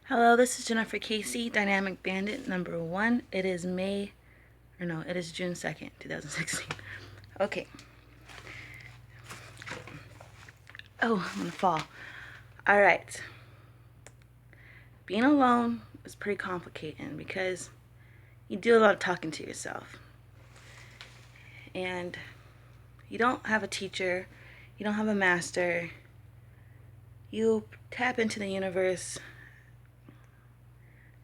Hello, this is Jennifer Casey, Dynamic Bandit number one. It is it is June 2nd, 2016. Okay. Oh, I'm gonna fall. All right. Being alone is pretty complicated because you do a lot of talking to yourself. And you don't have a teacher, you don't have a master. You tap into the universe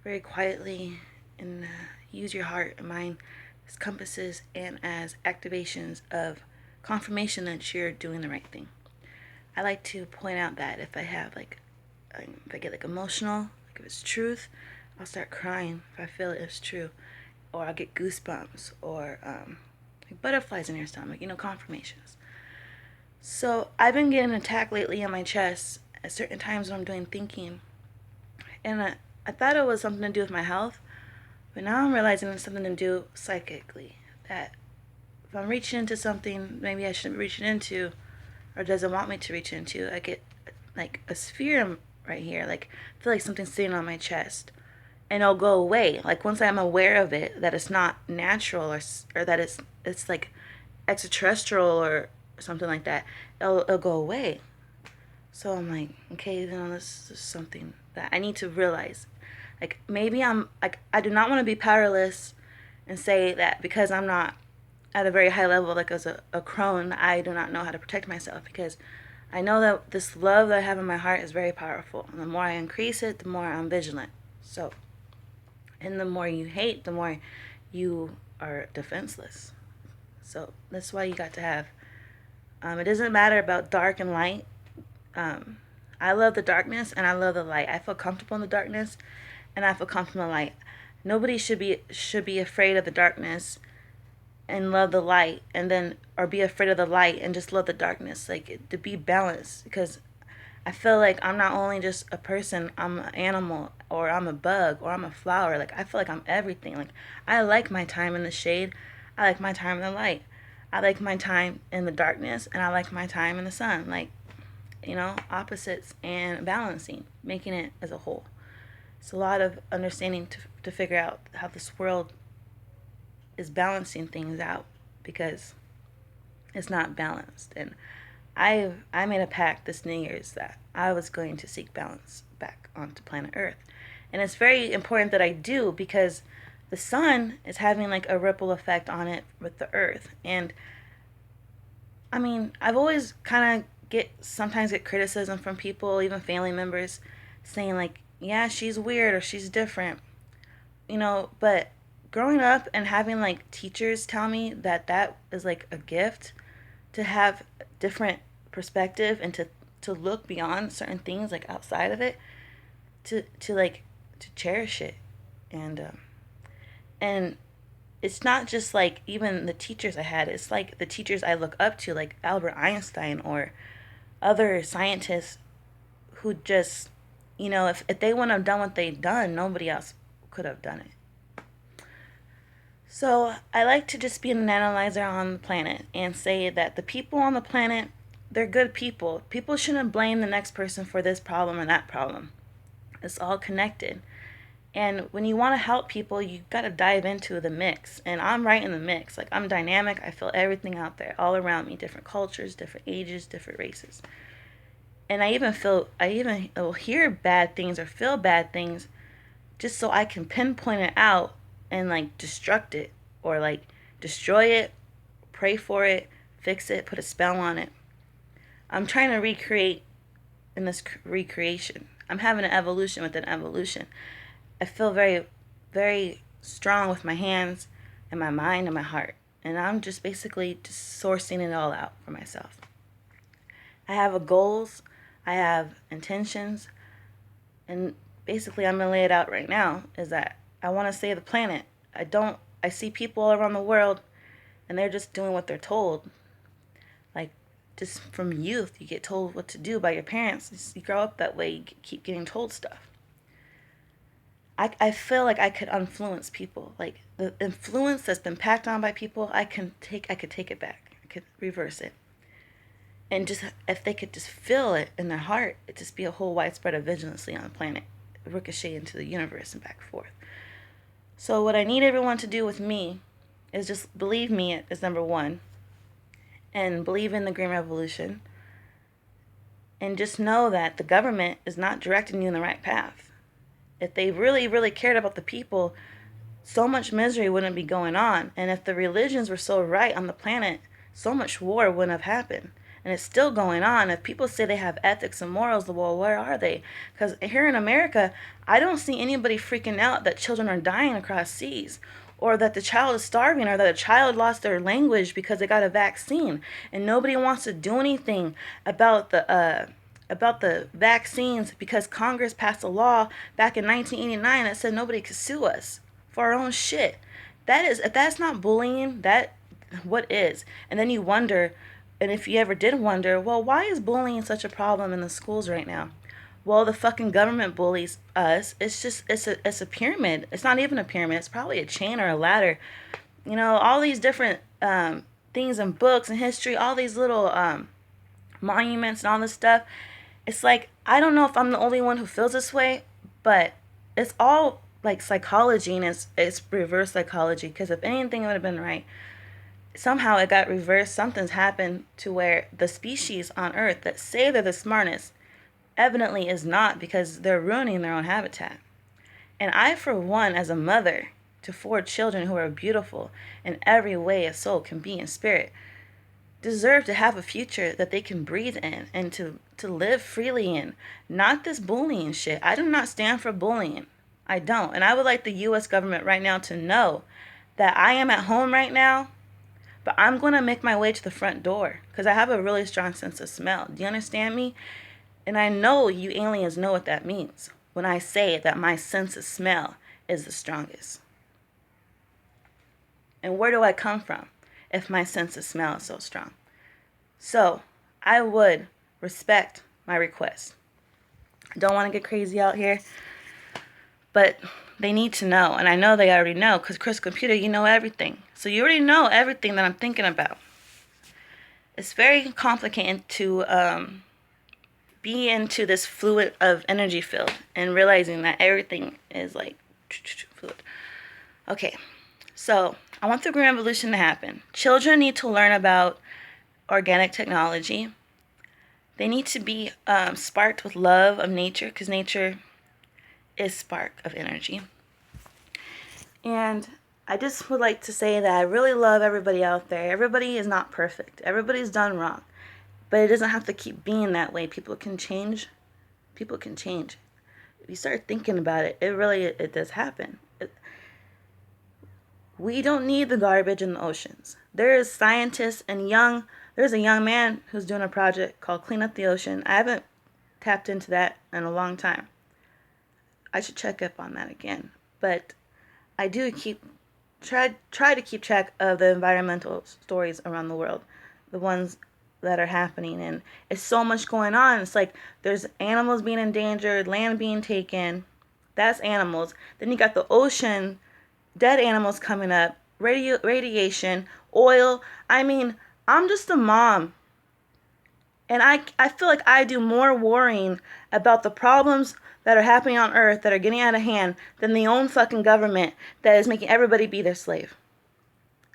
very quietly and use your heart and mind as compasses and as activations of confirmation that you're doing the right thing. I like to point out that if I get like emotional, like if it's truth, I'll start crying if I feel it's true, or I'll get goosebumps or like butterflies in your stomach, confirmations. So I've been getting attacked lately on my chest at certain times when I'm doing thinking, and I thought it was something to do with my health, but now I'm realizing it's something to do psychically. That if I'm reaching into something maybe I shouldn't be reaching into, or doesn't want me to reach into, I get like a sphere right here. Like I feel like something's sitting on my chest, and it'll go away. Like once I'm aware of it, that it's not natural, or that it's like extraterrestrial or something like that, it'll go away. So I'm like, okay, then this is something that I need to realize. Like maybe I'm like I do not want to be powerless and say that because I'm not at a very high level, like as a crone, I do not know how to protect myself, because I know that this love that I have in my heart is very powerful. And the more I increase it, the more I'm vigilant. So, and the more you hate, the more you are defenseless. So that's why you got to have. It doesn't matter about dark and light. Um, I love the darkness and I love the light. I feel comfortable in the darkness, and I feel comfortable in the light. Nobody should be afraid of the darkness and love the light, and then or be afraid of the light and just love the darkness, like to be balanced, because I feel like I'm not only just a person, I'm an animal, or I'm a bug, or I'm a flower. Like I feel like I'm everything. Like I like my time in the shade, I like my time in the light, I like my time in the darkness, and I like my time in the sun. Like, opposites and balancing, making it as a whole. It's a lot of understanding to figure out how this world is balancing things out, because it's not balanced. And I made a pact this New Year's that I was going to seek balance back onto planet Earth. And it's very important that I do, because the sun is having like a ripple effect on it with the earth. And I mean, I've always kind of sometimes get criticism from people, even family members, saying like, yeah, she's weird or she's different, but growing up and having like teachers tell me that that is like a gift, to have different perspective and to look beyond certain things, like outside of it, to cherish it. And um, and it's not just like even the teachers I had, it's like the teachers I look up to, like Albert Einstein or other scientists who just, if they wouldn't have done what they've done, nobody else could have done it. So I like to just be an analyzer on the planet and say that the people on the planet, they're good people. People shouldn't blame the next person for this problem and that problem. It's all connected. And when you want to help people, you got to dive into the mix. And I'm right in the mix. Like I'm dynamic. I feel everything out there all around me, different cultures, different ages, different races. And I even will hear bad things or feel bad things, just so I can pinpoint it out and like destruct it, or like destroy it, pray for it, fix it, put a spell on it. I'm trying to recreate in this recreation. I'm having an evolution within evolution. I feel very, very strong with my hands and my mind and my heart. And I'm just basically just sourcing it all out for myself. I have goals, I have intentions, and basically I'm gonna lay it out right now, is that I want to save the planet. I see people all around the world, and they're just doing what they're told. Like, just from youth, you get told what to do by your parents. You grow up that way, you keep getting told stuff. I feel like I could influence people. Like the influence that's been packed on by people, I could take it back. I could reverse it. And just if they could just feel it in their heart, it'd just be a whole widespread of vigilancy on the planet. ricochet into the universe and back and forth. So what I need everyone to do with me is just believe me is number one, and believe in the Green Revolution, and just know that the government is not directing you in the right path. If they really, really cared about the people, so much misery wouldn't be going on. And if the religions were so right on the planet, so much war wouldn't have happened. And it's still going on. If people say they have ethics and morals, well, where are they? Because here in America, I don't see anybody freaking out that children are dying across seas, or that the child is starving, or that a child lost their language because they got a vaccine. And nobody wants to do anything about the vaccines, because Congress passed a law back in 1989 that said nobody could sue us for our own shit. That is, if that's not bullying, that what is? And then you wonder, and if you ever did wonder, well, why is bullying such a problem in the schools right now? Well, the fucking government bullies us. It's a pyramid. It's not even a pyramid. It's probably a chain or a ladder. You know, all these different things in books and history, all these little monuments and all this stuff. It's like, I don't know if I'm the only one who feels this way, but it's all like psychology, and it's reverse psychology, because if anything would have been right, somehow it got reversed. Something's happened to where the species on Earth that say they're the smartest evidently is not, because they're ruining their own habitat. And I, for one, as a mother to 4 children who are beautiful in every way a soul can be in spirit, deserve to have a future that they can breathe in and to live freely in. Not this bullying shit. I do not stand for bullying. I don't. And I would like the U.S. government right now to know that I am at home right now, but I'm going to make my way to the front door because I have a really strong sense of smell. Do you understand me? And I know you aliens know what that means when I say that my sense of smell is the strongest. And where do I come from if my sense of smell is so strong? So I would respect my request. I don't want to get crazy out here, but they need to know. And I know they already know, because Chris Computer, you know everything. So you already know everything that I'm thinking about. It's very complicated to be into this fluid of energy field and realizing that everything is like fluid. Okay, so I want the Green Revolution to happen. Children need to learn about organic technology. They need to be sparked with love of nature, because nature is spark of energy. And I just would like to say that I really love everybody out there. Everybody is not perfect. Everybody's done wrong. But it doesn't have to keep being that way. People can change. People can change. If you start thinking about it, it does happen. We don't need the garbage in the oceans. There's scientists and there's a young man who's doing a project called Clean Up the Ocean. I haven't tapped into that in a long time. I should check up on that again. But I do try to keep track of the environmental stories around the world, the ones that are happening, and it's so much going on. It's like there's animals being endangered, land being taken. That's animals. Then you got the ocean, dead animals coming up, radiation, oil. I mean, I'm just a mom, and I feel like I do more worrying about the problems that are happening on Earth that are getting out of hand than the own fucking government that is making everybody be their slave.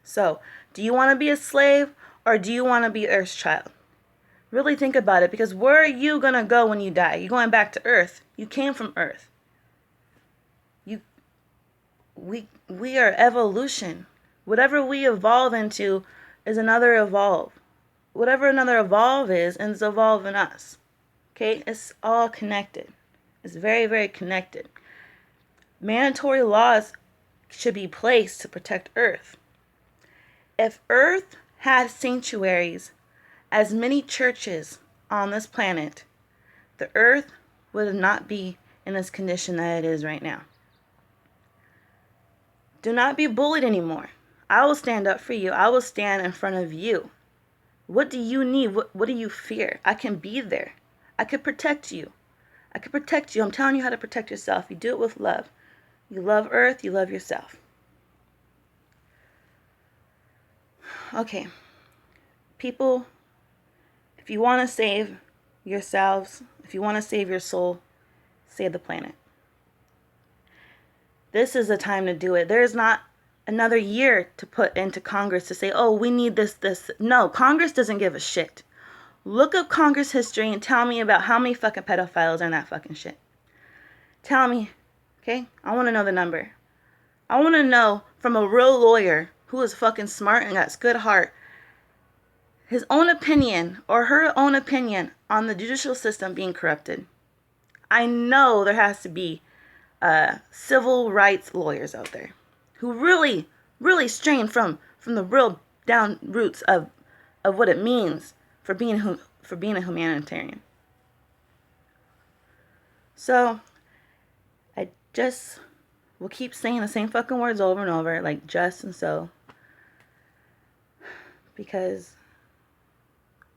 So, do you want to be a slave, or do you want to be Earth's child? Really think about it, because where are you going to go when you die? You're going back to Earth. You came from Earth. We are evolution. Whatever we evolve into is another evolve. Whatever another evolve is evolving us. Okay? It's all connected. It's very, very connected. Mandatory laws should be placed to protect Earth. If Earth had sanctuaries as many churches on this planet, the Earth would not be in this condition that it is right now. Do not be bullied anymore. I will stand up for you. I will stand in front of you. What do you need? What do you fear? I can be there. I can protect you. I can protect you. I'm telling you how to protect yourself. You do it with love. You love Earth. You love yourself. Okay. People, if you want to save yourselves, if you want to save your soul, save the planet. This is the time to do it. There's not another year to put into Congress to say, oh, we need this. No, Congress doesn't give a shit. Look up Congress history and tell me about how many fucking pedophiles are in that fucking shit. Tell me, okay? I want to know the number. I want to know from a real lawyer who is fucking smart and got good heart, his own opinion or her own opinion on the judicial system being corrupted. I know there has to be civil rights lawyers out there who really, really strain from the real down roots of what it means for being a humanitarian. So I just will keep saying the same fucking words over and over, like just and so, because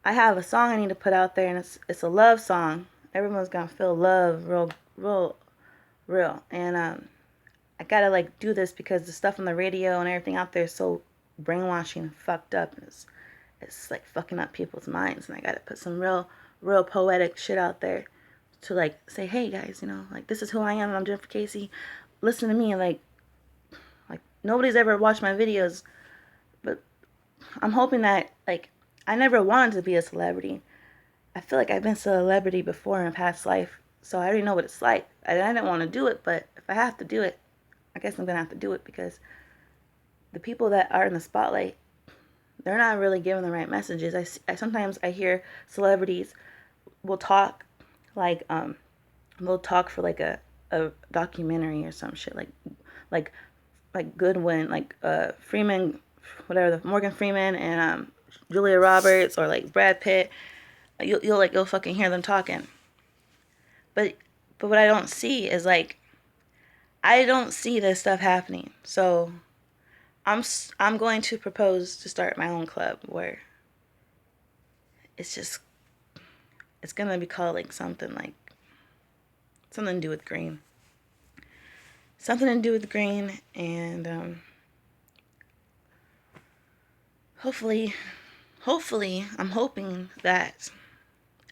I have a song I need to put out there, and it's a love song. Everyone's gonna feel love real, and I gotta like do this because the stuff on the radio and everything out there is so brainwashing and fucked up, and it's like fucking up people's minds, and I gotta put some real poetic shit out there to like say, hey guys, like this is who I am. I'm Jennifer Casey. Listen to me. Like nobody's ever watched my videos, but I'm hoping that like I never wanted to be a celebrity. I feel like I've been a celebrity before in a past life, so I already know what it's like. I didn't want to do it, but if I have to do it, I guess I'm gonna have to do it, because the people that are in the spotlight, they're not really giving the right messages. I sometimes I hear celebrities will talk like they'll talk for like a documentary or some shit, like Goodwin, like Freeman, whatever, the Morgan Freeman and Julia Roberts, or like Brad Pitt. You'll fucking hear them talking. But what I don't see is like, I don't see this stuff happening. So I'm going to propose to start my own club where it's gonna be called like something to do with green. Something to do with green, and hopefully, I'm hoping that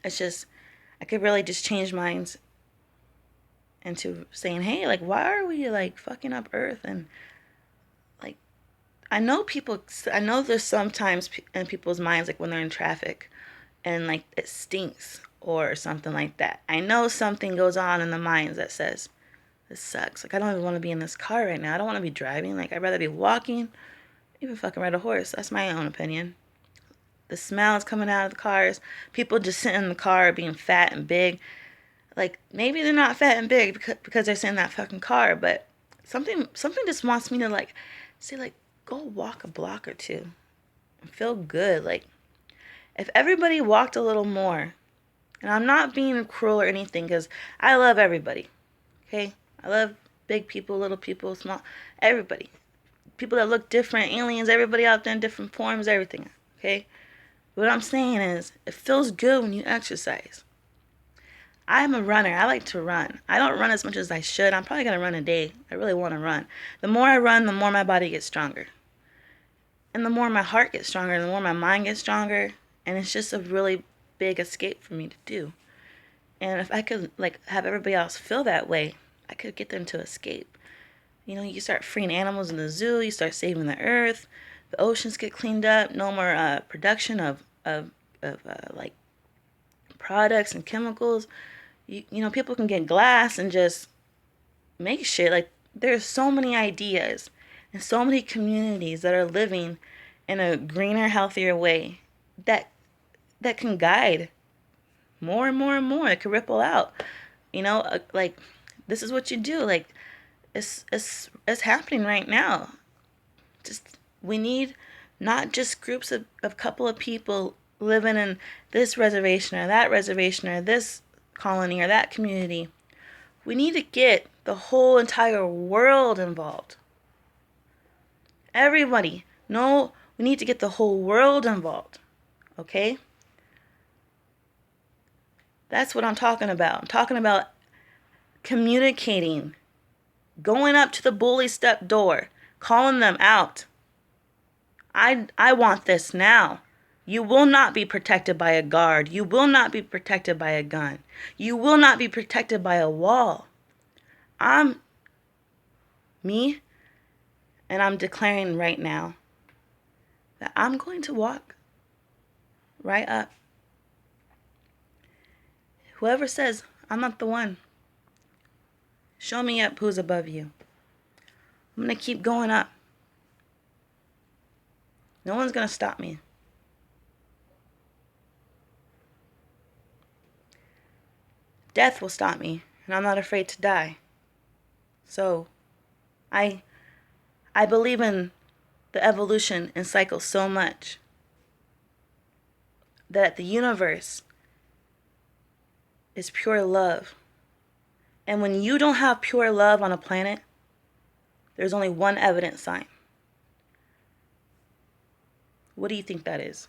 I could really just change minds into saying, hey, like, why are we like fucking up Earth? And like, I know there's sometimes in people's minds, like when they're in traffic and like it stinks or something like that. I know something goes on in the minds that says, this sucks. Like, I don't even want to be in this car right now. I don't want to be driving. Like, I'd rather be walking, even fucking ride a horse. That's my own opinion. The smell is coming out of the cars. People just sitting in the car being fat and big. Like, maybe they're not fat and big because they're sitting in that fucking car, but something just wants me to like say, like, go walk a block or two and feel good. Like, if everybody walked a little more, and I'm not being cruel or anything, because I love everybody, okay? I love big people, little people, small, everybody. People that look different, aliens, everybody out there in different forms, everything, okay? What I'm saying is, it feels good when you exercise. I'm a runner. I like to run. I don't run as much as I should. I'm probably going to run a day. I really want to run. The more I run, the more my body gets stronger. And the more my heart gets stronger, the more my mind gets stronger. And it's just a really big escape for me to do. And if I could like have everybody else feel that way, I could get them to escape. You start freeing animals in the zoo. You start saving the earth. The oceans get cleaned up. No more production of like products and chemicals. People can get glass and just make shit. Like, there's so many ideas and so many communities that are living in a greener, healthier way that can guide more and more and more. It can ripple out. Like, this is what you do. Like, it's happening right now. Just, we need not just groups of couple of people living in this reservation or that reservation or this colony or that community. We need to get the whole entire world involved. Everybody. No, we need to get the whole world involved. Okay? That's what I'm talking about. I'm talking about communicating, going up to the bully step door, calling them out. I want this now. You will not be protected by a guard. You will not be protected by a gun. You will not be protected by a wall. I'm Me, and I'm declaring right now that I'm going to walk right up. Whoever says I'm not the one, show me up who's above you. I'm going to keep going up. No one's going to stop me. Death will stop me, and I'm not afraid to die. So, I believe in the evolution and cycle so much that the universe is pure love. And when you don't have pure love on a planet, there's only one evident sign. What do you think that is?